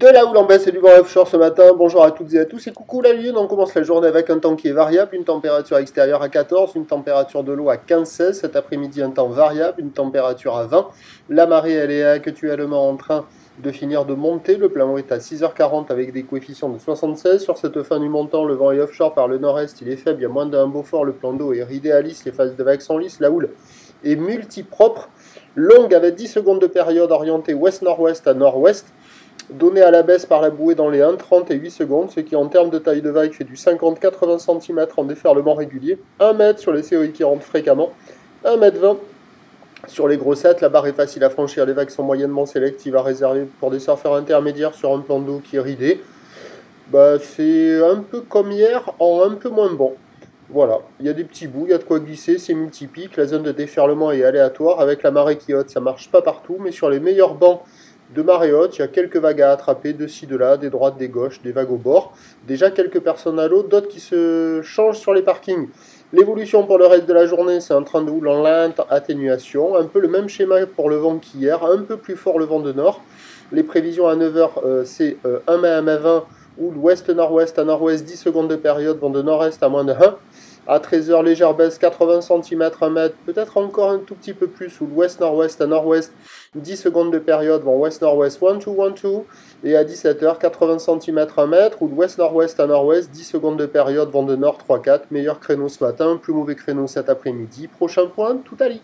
De la houle en baisse et du vent offshore ce matin, bonjour à toutes et à tous et coucou la Lune, on commence la journée avec un temps qui est variable, une température extérieure à 14, une température de l'eau à 15-16, cet après-midi un temps variable, une température à 20, la marée elle est actuellement en train de finir de monter, le plein vent est à 6h40 avec des coefficients de 76, sur cette fin du montant le vent est offshore par le nord-est, il est faible, il y a moins d'un Beaufort, le plan d'eau est ridé à lisse, les phases de vagues sont lisses, la houle est multipropre, longue avec 10 secondes de période orientée ouest-nord-ouest à nord-ouest, donné à la baisse par la bouée dans les 1, 30 et 8 secondes, ce qui en termes de taille de vague fait du 50-80 cm en déferlement régulier, 1 mètre sur les COI qui rentrent fréquemment, 1,20 m sur les grossettes, la barre est facile à franchir, les vagues sont moyennement sélectives à réserver pour des surfeurs intermédiaires sur un plan d'eau qui est ridé. C'est un peu comme hier, en un peu moins bon. Voilà, il y a des petits bouts, il y a de quoi glisser, c'est multipique, la zone de déferlement est aléatoire, avec la marée qui haute, ça marche pas partout, mais sur les meilleurs bancs de marée haute, il y a quelques vagues à attraper, de ci, de là, des droites, des gauches, des vagues au bord. Déjà quelques personnes à l'eau, d'autres qui se changent sur les parkings. L'évolution pour le reste de la journée, c'est un train de houle en lente atténuation. Un peu le même schéma pour le vent qu'hier, un peu plus fort le vent de nord. Les prévisions à 9h, c'est 1 mai à 20, houle ouest-nord-ouest à nord-ouest, 10 secondes de période, vent de nord-est à moins de 1. À 13h, légère baisse, 80 cm, 1 mètre, peut-être encore un tout petit peu plus, ou l'ouest-nord-ouest à nord-ouest, 10 secondes de période, vent ouest-nord-ouest, 1-2, 1-2, et à 17h, 80 cm, 1 mètre, ou l'ouest-nord-ouest à nord-ouest, 10 secondes de période, vent de nord 3-4, meilleur créneau ce matin, plus mauvais créneau cet après-midi, prochain point, tout à l'heure.